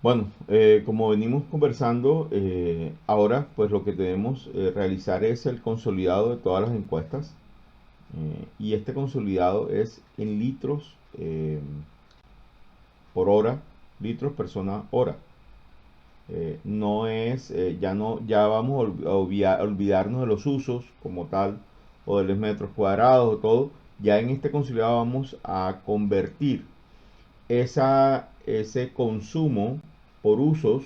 Bueno, como venimos conversando, ahora pues lo que debemos realizar es el consolidado de todas las encuestas, y este consolidado es en litros por hora, litros persona hora. No es, ya no, ya vamos a olvidarnos de los usos como tal, o de los metros cuadrados o todo. Ya en este consolidado vamos a convertir ese consumo por usos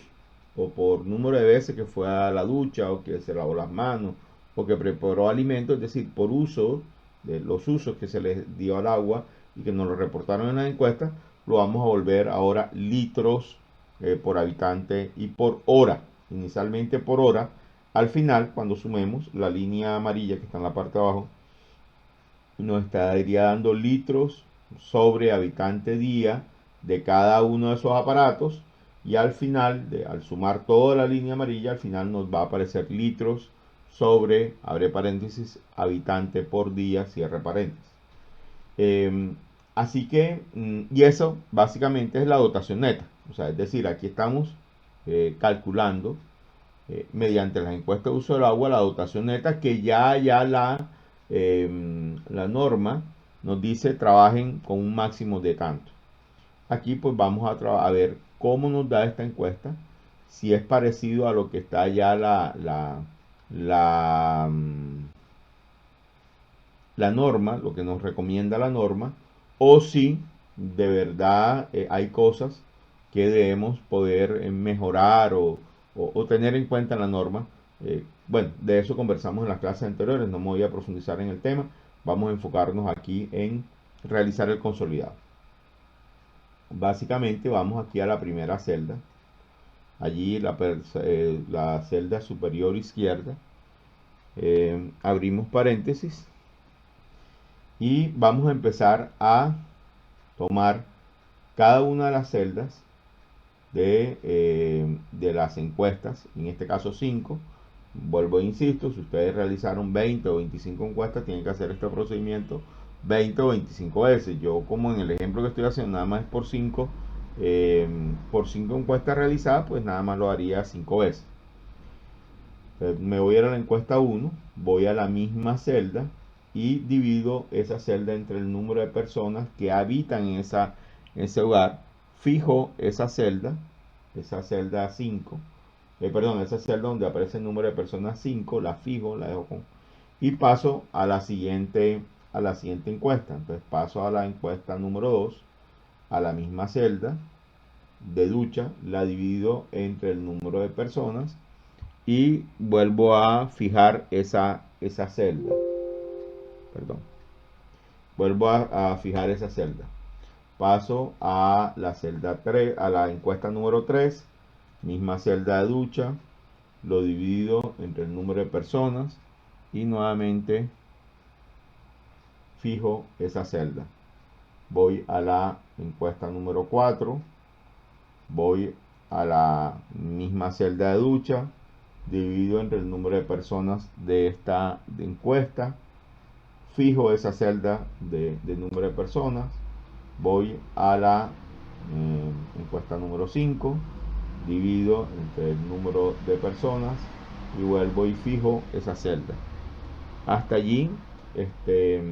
o por número de veces que fue a la ducha o que se lavó las manos o que preparó alimentos, es decir, por uso de los usos que se les dio al agua y que nos lo reportaron en la encuesta, lo vamos a volver ahora litros por habitante y por hora. Inicialmente por hora, al final, cuando sumemos la línea amarilla que está en la parte de abajo, nos estaría dando litros sobre habitante día de cada uno de esos aparatos, y al final, al sumar toda la línea amarilla, al final nos va a aparecer litros sobre, abre paréntesis, habitante por día, cierre paréntesis. Eh, Así que, y eso básicamente es la dotación neta. O sea, es decir, aquí estamos calculando mediante las encuestas de uso del agua la dotación neta que ya la norma nos dice trabajen con un máximo de tanto. Aquí pues vamos a ver cómo nos da esta encuesta, si es parecido a lo que está ya la, la norma, lo que nos recomienda la norma, o si de verdad hay cosas que debemos poder mejorar o tener en cuenta en la norma. Bueno, de eso conversamos en las clases anteriores, no me voy a profundizar en el tema, vamos a enfocarnos aquí en realizar el consolidado. Básicamente vamos aquí a la primera celda, allí la celda superior izquierda, abrimos paréntesis y vamos a empezar a tomar cada una de las celdas de las encuestas, en este caso 5. Vuelvo e insisto, si ustedes realizaron 20 o 25 encuestas, tienen que hacer este procedimiento 20 o 25 veces. Yo, como en el ejemplo que estoy haciendo, nada más es por 5 encuestas realizadas, pues nada más lo haría 5 veces. Entonces, me voy a ir a la encuesta 1, voy a la misma celda y divido esa celda entre el número de personas que habitan en ese hogar. Fijo esa celda 5, perdón, esa celda donde aparece el número de personas 5, la fijo, la dejo con, y paso a la siguiente encuesta. Entonces paso a la encuesta número 2, a la misma celda de ducha, la divido entre el número de personas y vuelvo a fijar esa celda. Perdón. Vuelvo a fijar esa celda. Paso a la celda 3, a la encuesta número 3, misma celda de ducha, lo divido entre el número de personas y nuevamente fijo esa celda. Voy a la encuesta número 4, voy a la misma celda de ducha, divido entre el número de personas de esta encuesta, fijo esa celda de número de personas, voy a la encuesta número 5, divido entre el número de personas y vuelvo y fijo esa celda. Hasta allí, este,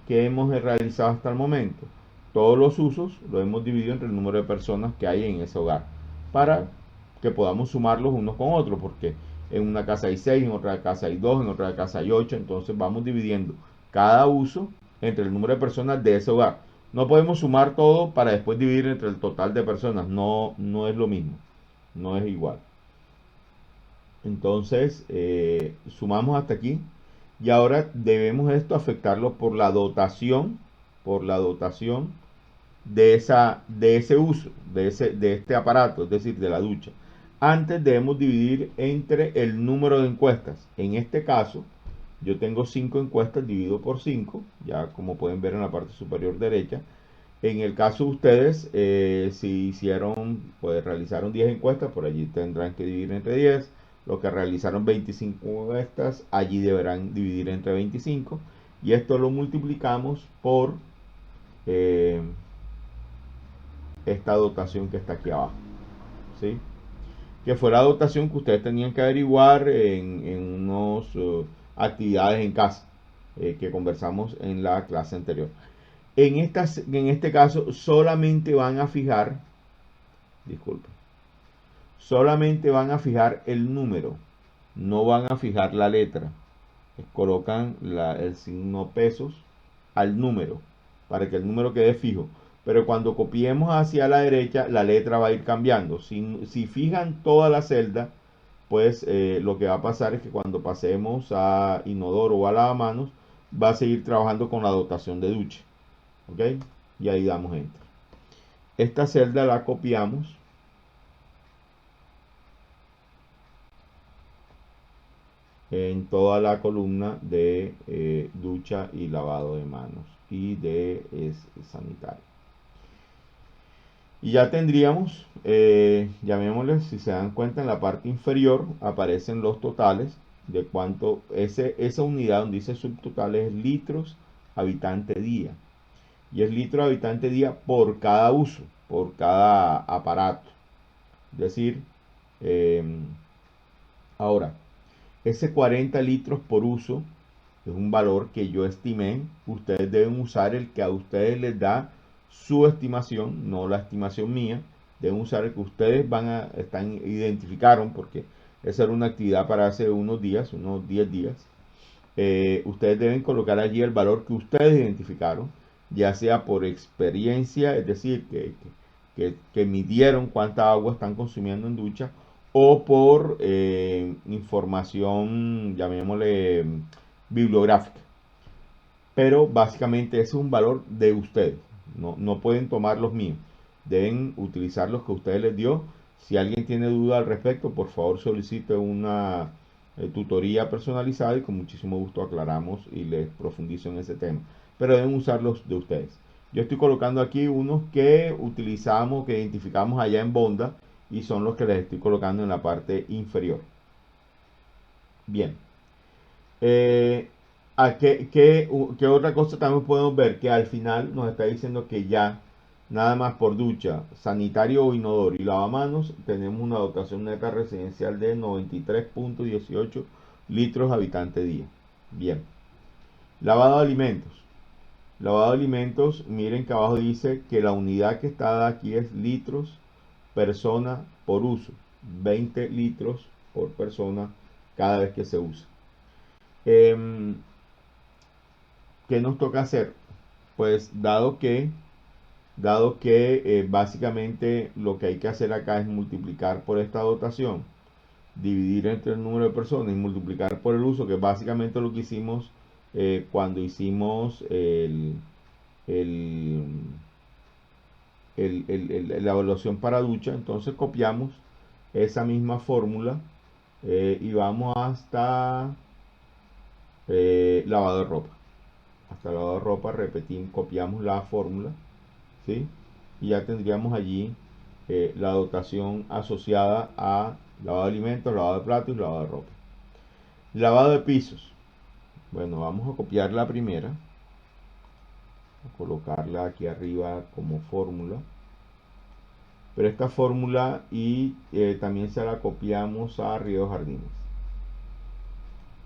¿qué hemos realizado hasta el momento? Todos los usos los hemos dividido entre el número de personas que hay en ese hogar para que podamos sumarlos unos con otros, porque en una casa hay 6, en otra casa hay 2, en otra casa hay 8, entonces vamos dividiendo cada uso entre el número de personas de ese hogar. No podemos sumar todo para después dividir entre el total de personas, no es lo mismo, no es igual. Entonces, sumamos hasta aquí y ahora debemos esto afectarlo por la dotación de ese uso, de este aparato, es decir, de la ducha. Antes debemos dividir entre el número de encuestas. En este caso, yo tengo 5 encuestas dividido por 5, ya como pueden ver en la parte superior derecha. En el caso de ustedes, si hicieron, pues realizaron 10 encuestas, por allí tendrán que dividir entre 10. Los que realizaron 25 encuestas, allí deberán dividir entre 25. Y esto lo multiplicamos por eh, esta dotación que está aquí abajo. ¿sí? Que fue la dotación que ustedes tenían que averiguar en unos actividades en casa que conversamos en la clase anterior. En este caso solamente van a fijar, disculpen, solamente van a fijar el número, no van a fijar la letra. Les colocan el signo pesos al número para que el número quede fijo. Pero cuando copiemos hacia la derecha, la letra va a ir cambiando. Si fijan toda la celda, pues lo que va a pasar es que cuando pasemos a inodoro o a lavamanos, va a seguir trabajando con la dotación de ducha. ¿Ok? Y ahí damos enter. Esta celda la copiamos en toda la columna de ducha y lavado de manos y de sanitario. Y ya tendríamos, llamémosle, si se dan cuenta, en la parte inferior aparecen los totales de cuánto, esa unidad donde dice subtotal es litros habitante día. Y es litros habitante día por cada uso, por cada aparato. Es decir, ahora, ese 40 litros por uso es un valor que yo estimé. Ustedes deben usar el que a ustedes les da su estimación, no la estimación mía. Deben usar el que ustedes identificaron, porque esa era una actividad para hace unos días, unos 10 días. Ustedes deben colocar allí el valor que ustedes identificaron, ya sea por experiencia, es decir, que midieron cuánta agua están consumiendo en ducha, o por información, llamémosle, bibliográfica. Pero básicamente ese es un valor de ustedes. No pueden tomar los míos. Deben utilizar los que ustedes les dio. Si alguien tiene duda al respecto, por favor solicite una tutoría personalizada y con muchísimo gusto aclaramos y les profundizo en ese tema. Pero deben usar los de ustedes. Yo estoy colocando aquí unos que utilizamos, que identificamos allá en Bonda y son los que les estoy colocando en la parte inferior. Bien. ¿Qué otra cosa también podemos ver? Que al final nos está diciendo que ya nada más por ducha, sanitario o inodoro y lavamanos tenemos una dotación neta residencial de 93.18 litros habitante día. Bien. Lavado de alimentos. Lavado de alimentos, miren que abajo dice que la unidad que está aquí es litros persona por uso. 20 litros por persona cada vez que se usa. ¿Qué nos toca hacer? Pues dado que básicamente lo que hay que hacer acá es multiplicar por esta dotación, dividir entre el número de personas y multiplicar por el uso, que es básicamente lo que hicimos cuando hicimos el- la evaluación para ducha. Entonces copiamos esa misma fórmula y vamos hasta lavado de ropa. Hasta el lavado de ropa, repetimos, copiamos la fórmula, ¿sí? Y ya tendríamos allí la dotación asociada a lavado de alimentos, lavado de platos y lavado de ropa. Lavado de pisos. Bueno, vamos a copiar la primera, a colocarla aquí arriba como fórmula. Pero esta fórmula y también se la copiamos a Río Jardines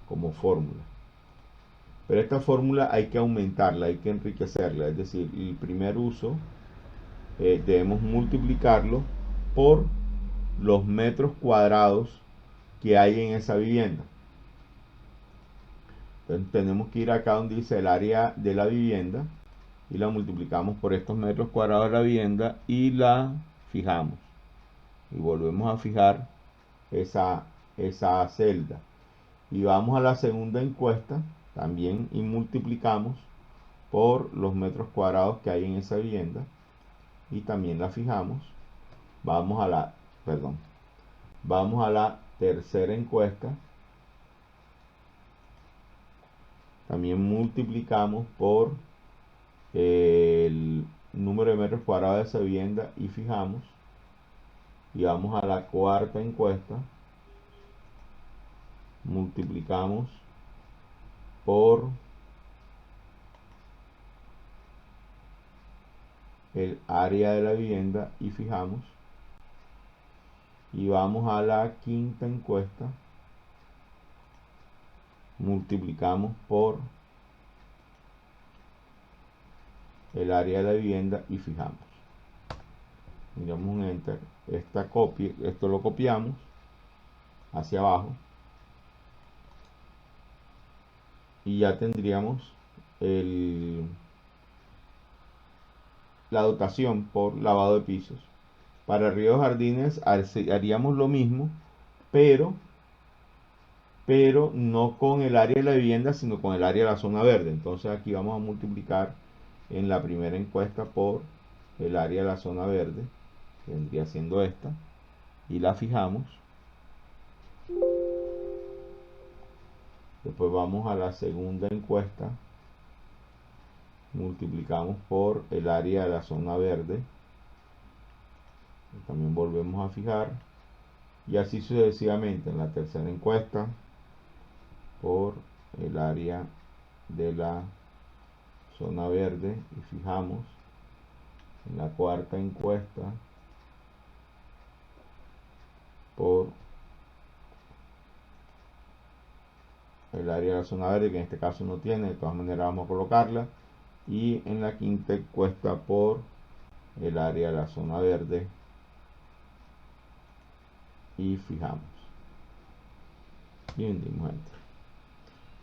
como fórmula. Pero esta fórmula hay que aumentarla, hay que enriquecerla. Es decir, el primer uso debemos multiplicarlo por los metros cuadrados que hay en esa vivienda. Entonces tenemos que ir acá donde dice el área de la vivienda y la multiplicamos por estos metros cuadrados de la vivienda y la fijamos. Y volvemos a fijar esa celda. Y vamos a la segunda encuesta también y multiplicamos por los metros cuadrados que hay en esa vivienda y también la fijamos. Vamos a la tercera encuesta, también multiplicamos por el número de metros cuadrados de esa vivienda y fijamos. Y vamos a la cuarta encuesta, multiplicamos por el área de la vivienda y fijamos. y vamos a la quinta encuesta, multiplicamos por el área de la vivienda y fijamos. Miramos un enter, esto lo copiamos hacia abajo y ya tendríamos la dotación por lavado de pisos. Para Río Jardines haríamos lo mismo, pero no con el área de la vivienda, sino con el área de la zona verde. Entonces aquí vamos a multiplicar en la primera encuesta por el área de la zona verde, que vendría siendo esta, y la fijamos. Después vamos a la segunda encuesta, multiplicamos por el área de la zona verde, también volvemos a fijar, y así sucesivamente. En la tercera encuesta por el área de la zona verde y fijamos. En la cuarta encuesta por el área de la zona verde, que en este caso no tiene, de todas maneras vamos a colocarla, y en la quinta encuesta por el área de la zona verde y fijamos y hundimos enter.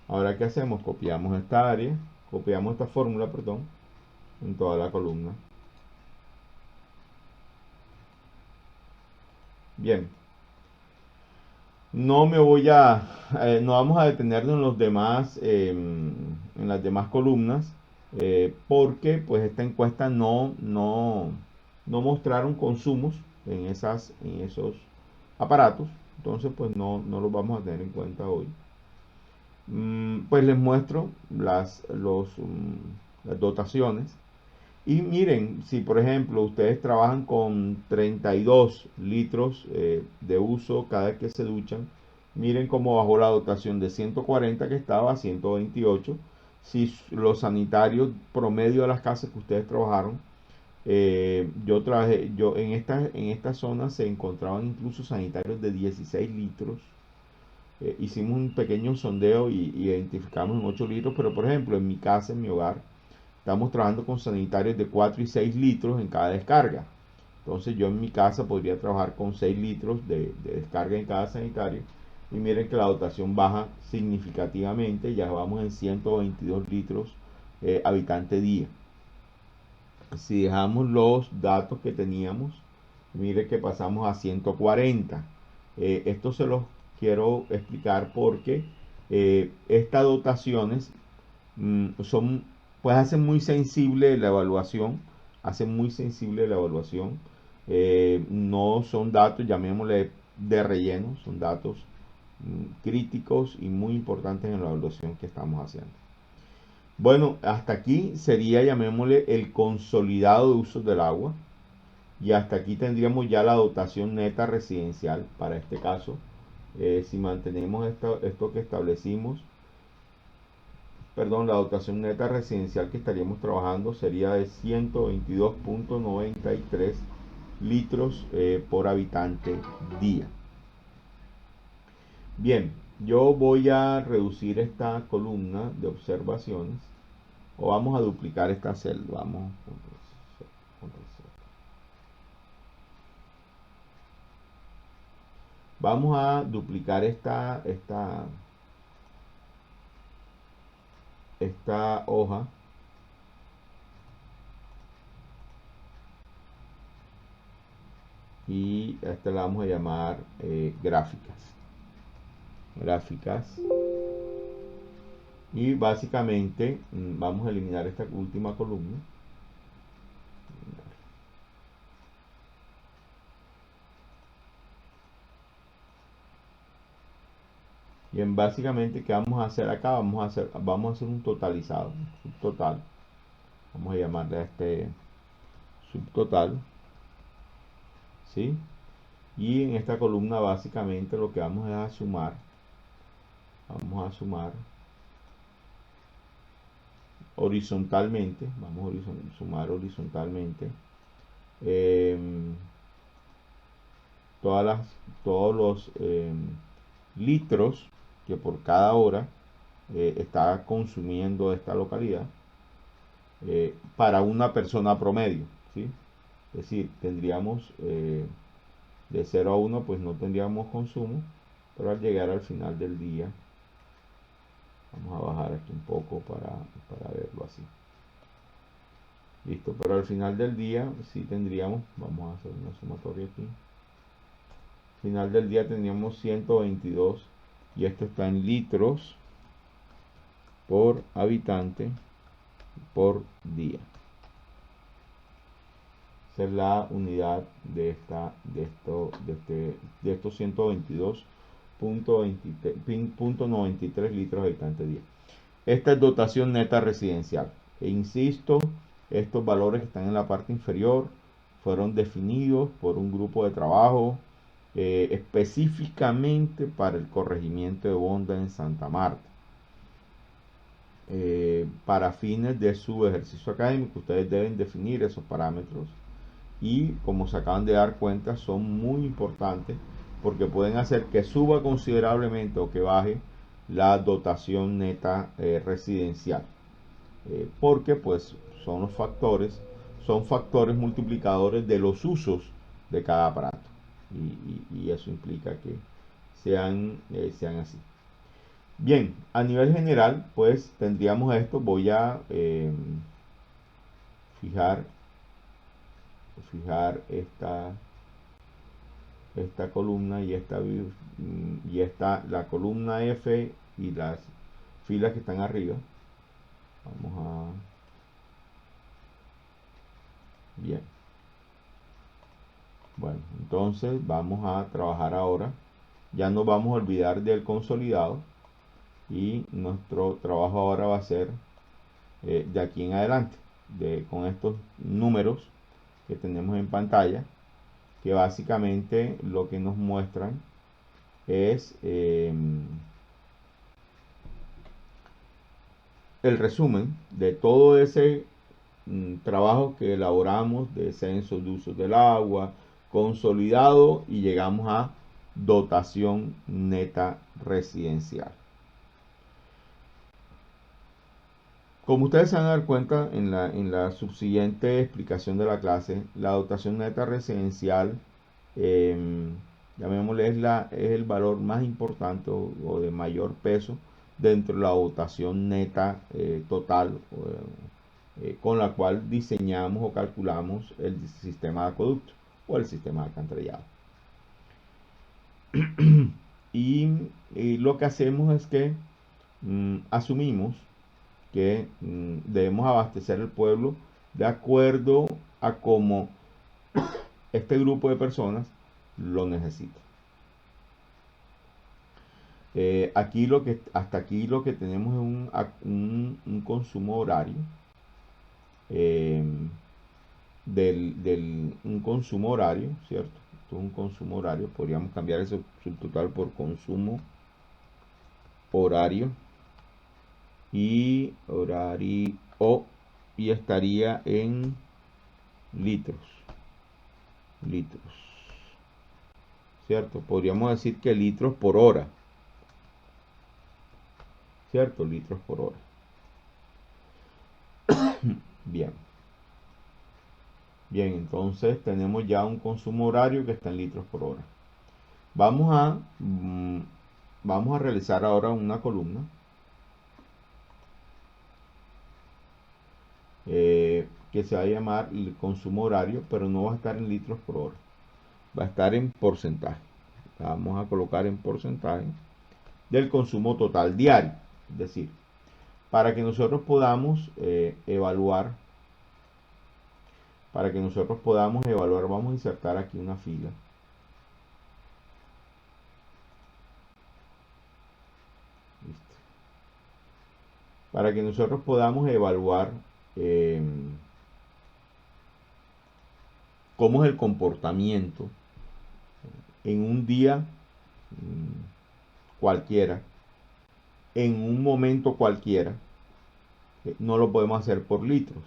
Ahora, ¿qué hacemos? Copiamos esta área, copiamos esta fórmula, perdón, en toda la columna. Bien, no me voy a no vamos a detenernos en los demás en las demás columnas, porque pues esta encuesta no mostraron consumos en esos aparatos. Entonces pues no los vamos a tener en cuenta hoy. Pues les muestro las dotaciones. Y miren, si por ejemplo ustedes trabajan con 32 litros de uso cada vez que se duchan, miren cómo bajó la dotación de 140 que estaba a 128. Si los sanitarios promedio de las casas que ustedes trabajaron, yo en esta zona se encontraban incluso sanitarios de 16 litros. Hicimos un pequeño sondeo y identificamos en 8 litros, pero por ejemplo en mi casa, en mi hogar, estamos trabajando con sanitarios de 4 y 6 litros en cada descarga. Entonces yo en mi casa podría trabajar con 6 litros de descarga en cada sanitario. Y miren que la dotación baja significativamente. Ya vamos en 122 litros habitante día. Si dejamos los datos que teníamos, miren que pasamos a 140. Esto se los quiero explicar porque estas dotaciones son, pues hacen muy sensible la evaluación, no son datos, llamémosle de relleno, son datos críticos y muy importantes en la evaluación que estamos haciendo. Bueno, hasta aquí sería, llamémosle, el consolidado de usos del agua, y hasta aquí tendríamos ya la dotación neta residencial. Para este caso, si mantenemos esto que establecimos, la dotación neta residencial que estaríamos trabajando sería de 122.93 litros por habitante día. Bien, yo voy a reducir esta columna de observaciones, o vamos a duplicar esta celda. Vamos a duplicar esta hoja y a esta la vamos a llamar gráficas, y básicamente vamos a eliminar esta última columna. Bien, básicamente, ¿qué vamos a hacer acá? Vamos a hacer un totalizado, un subtotal. Vamos a llamarle a este subtotal, ¿sí? Y en esta columna básicamente lo que vamos a sumar, horizontalmente, sumar horizontalmente todos los litros que por cada hora está consumiendo esta localidad para una persona promedio, ¿sí? Es decir, tendríamos de 0 a 1, pues no tendríamos consumo, pero al llegar al final del día, vamos a bajar aquí un poco para verlo así. Listo, pero al final del día sí tendríamos, vamos a hacer una sumatoria aquí. Al final del día tendríamos 122 y esto está en litros por habitante por día. Esa es la unidad de estos 122.93 litros habitante día. Esta es dotación neta residencial. E insisto, estos valores que están en la parte inferior fueron definidos por un grupo de trabajo específicamente para el corregimiento de Bonda en Santa Marta. Para fines de su ejercicio académico, ustedes deben definir esos parámetros y, como se acaban de dar cuenta, son muy importantes porque pueden hacer que suba considerablemente o que baje la dotación neta residencial, porque pues son factores multiplicadores de los usos de cada aparato y eso implica que sean así. Bien, a nivel general pues tendríamos esto. Voy a fijar esta columna y la columna F y las filas que están arriba. Bien, bueno, entonces vamos a trabajar ahora. Ya nos vamos a olvidar del consolidado y nuestro trabajo ahora va a ser de aquí en adelante con estos números que tenemos en pantalla, que básicamente lo que nos muestran es el resumen de todo ese trabajo que elaboramos de censo de usos del agua, consolidado, y llegamos a dotación neta residencial. Como ustedes se van a dar cuenta en la subsiguiente explicación de la clase, la dotación neta residencial, llamémosle, es el valor más importante o de mayor peso dentro de la dotación neta total, con la cual diseñamos o calculamos el sistema de acueducto o el sistema de alcantarillado. Y lo que hacemos es que asumimos que debemos abastecer el pueblo de acuerdo a cómo este grupo de personas lo necesita. Hasta aquí lo que tenemos es un consumo horario, un consumo horario, ¿cierto? Esto es un consumo horario. Podríamos cambiar ese subtotal por consumo horario y estaría en litros, ¿cierto? Podríamos decir que litros por hora, ¿cierto? Litros por hora. Bien, entonces tenemos ya un consumo horario que está en litros por hora. Vamos a realizar ahora una columna que se va a llamar el consumo horario, pero no va a estar en litros por hora, va a estar en porcentaje. La vamos a colocar en porcentaje del consumo total diario. Es decir, para que nosotros podamos evaluar, vamos a insertar aquí una fila. Listo. Para que nosotros podamos evaluar cómo es el comportamiento en un día cualquiera, en un momento cualquiera, no lo podemos hacer por litros.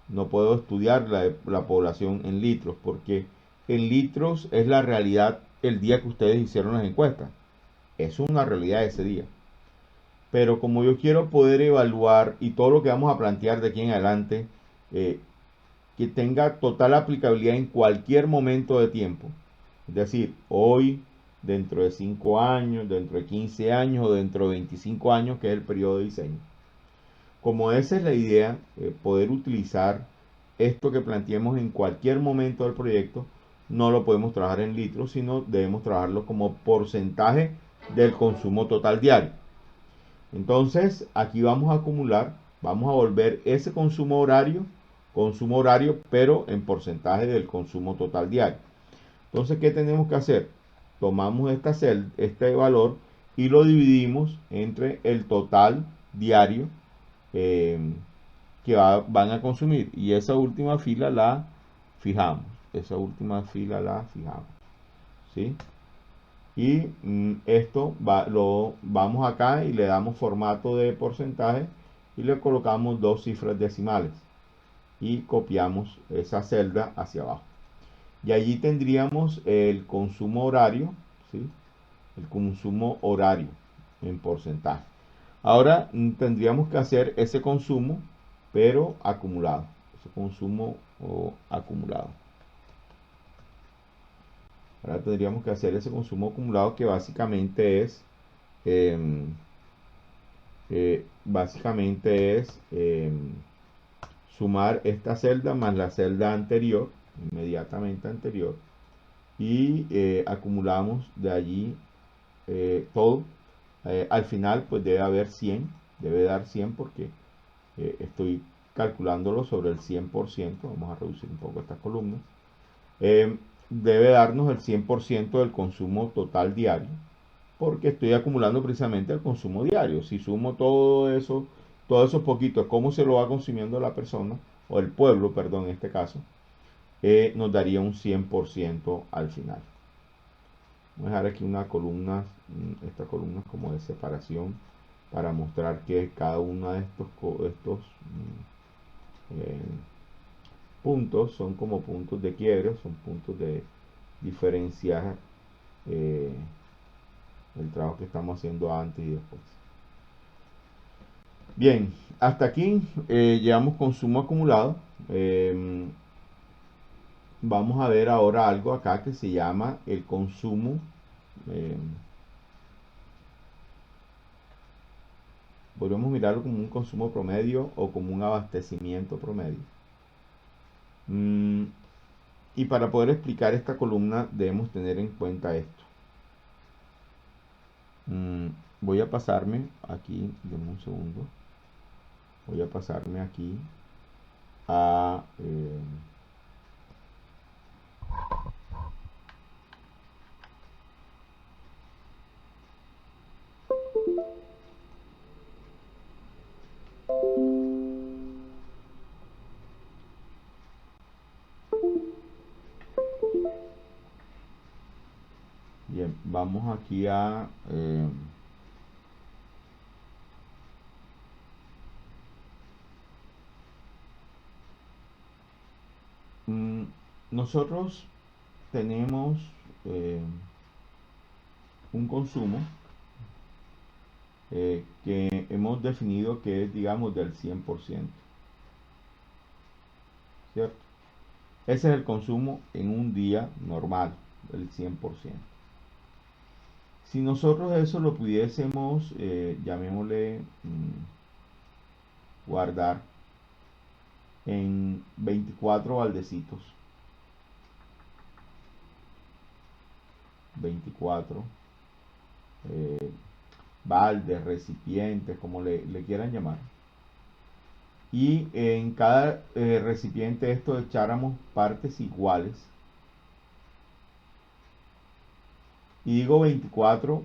No puedo estudiar la población en litros porque en litros es la realidad el día que ustedes hicieron las encuestas. Es una realidad ese día. Pero como yo quiero poder evaluar y todo lo que vamos a plantear de aquí en adelante, que tenga total aplicabilidad en cualquier momento de tiempo. Es decir, hoy, dentro de 5 años, dentro de 15 años o dentro de 25 años, que es el periodo de diseño. Como esa es la idea, poder utilizar esto que planteemos en cualquier momento del proyecto, no lo podemos trabajar en litros, sino debemos trabajarlo como porcentaje del consumo total diario. Entonces, aquí vamos a acumular, vamos a volver ese consumo horario, pero en porcentaje del consumo total diario. Entonces, ¿qué tenemos que hacer? Tomamos este valor y lo dividimos entre el total diario eh, que van a consumir. Y esa última fila la fijamos. Esa última fila la fijamos. ¿Sí? Y esto lo vamos acá y le damos formato de porcentaje y le colocamos 2 cifras decimales y copiamos esa celda hacia abajo. Y allí tendríamos el consumo horario, ¿sí? El consumo horario en porcentaje. Ahora tendríamos que hacer ese consumo, pero acumulado. Ese consumo acumulado. Ahora tendríamos que hacer ese consumo acumulado que básicamente es sumar esta celda más la celda anterior, inmediatamente anterior, y acumulamos de allí todo. Al final pues debe haber 100, debe dar 100 porque estoy calculándolo sobre el 100%. Vamos a reducir un poco estas columnas. Debe darnos el 100% del consumo total diario, porque estoy acumulando precisamente el consumo diario. Si sumo todo eso, todos esos poquitos, cómo se lo va consumiendo la persona, o el pueblo, perdón, en este caso, nos daría un 100% al final. Vamos a dejar aquí una columna, esta columna como de separación, para mostrar que cada uno de estos puntos son como puntos de quiebre, son puntos de diferenciar el trabajo que estamos haciendo antes y después. Bien, hasta aquí llevamos consumo acumulado. Vamos a ver ahora algo acá que se llama el consumo. Podríamos mirarlo como un consumo promedio o como un abastecimiento promedio. Y para poder explicar esta columna debemos tener en cuenta esto. Voy a pasarme aquí, denme un segundo. Voy a pasarme aquí a bien, vamos aquí a nosotros tenemos un consumo que hemos definido que es, digamos, del 100%, ¿cierto? Ese es el consumo en un día normal, del 100%. Si nosotros eso lo pudiésemos, llamémosle, guardar en 24 baldecitos, 24 baldes, recipientes, como le quieran llamar. Y en cada recipiente esto echáramos partes iguales. Y digo 24,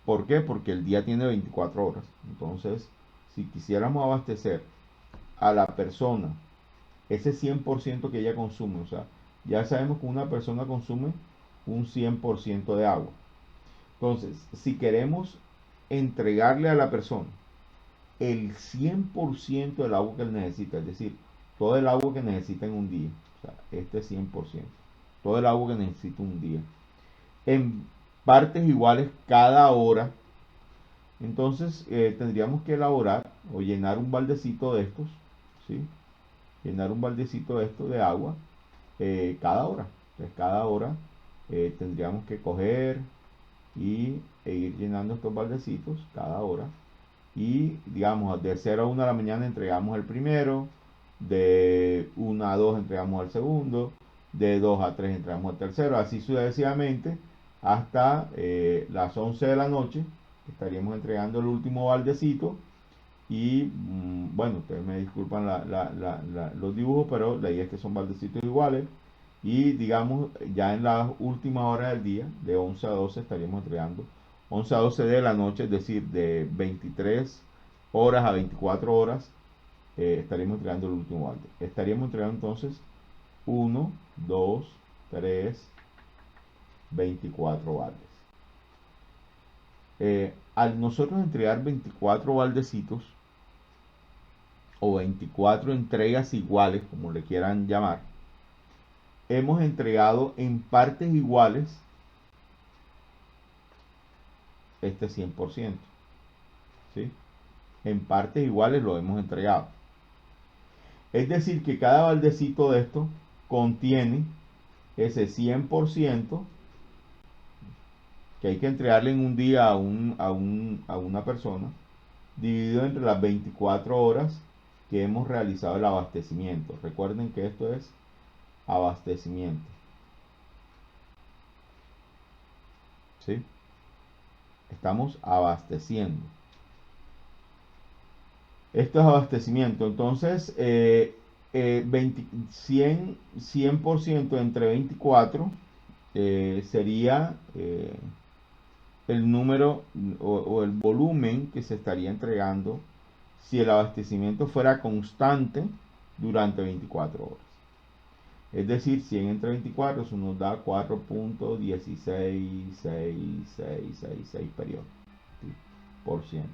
¿por qué? Porque el día tiene 24 horas. Entonces, si quisiéramos abastecer a la persona ese 100% que ella consume, o sea, ya sabemos que una persona consume un 100% de agua. Entonces, si queremos entregarle a la persona el 100% del agua que él necesita, es decir, todo el agua que necesita en un día, o sea, este 100%. todo el agua que necesito un día, en partes iguales cada hora. Entonces tendríamos que elaborar o llenar un baldecito de estos, ¿sí? Llenar un baldecito de estos de agua cada hora. Entonces cada hora tendríamos que coger e ir llenando estos baldecitos cada hora. Y digamos, de 0 a 1 de la mañana entregamos el primero, de 1 a 2 entregamos el segundo, de 2 a 3 entregamos el tercero, así sucesivamente hasta las 11 de la noche. Estaríamos entregando el último baldecito y bueno, ustedes me disculpan los dibujos, pero la idea es que son baldecitos iguales. Y digamos, ya en la última hora del día, de 11 a 12, estaríamos entregando 11 a 12 de la noche, es decir, de 23 horas a 24 horas, estaríamos entregando el último balde. Estaríamos entregando entonces 1, 2, 3, 24 baldes. Al nosotros entregar 24 baldecitos, o 24 entregas iguales, como le quieran llamar, hemos entregado en partes iguales este 100%, ¿sí? En partes iguales lo hemos entregado. Es decir, que cada baldecito de esto contiene ese 100% que hay que entregarle en un día a una persona, dividido entre las 24 horas que hemos realizado el abastecimiento. Recuerden que esto es abastecimiento, ¿sí? Estamos abasteciendo. Esto es abastecimiento. Entonces, 100% entre 24 sería el número o el volumen que se estaría entregando si el abastecimiento fuera constante durante 24 horas. Es decir, 100 entre 24, eso nos da 4.1666666 periodos, ¿sí? Por ciento.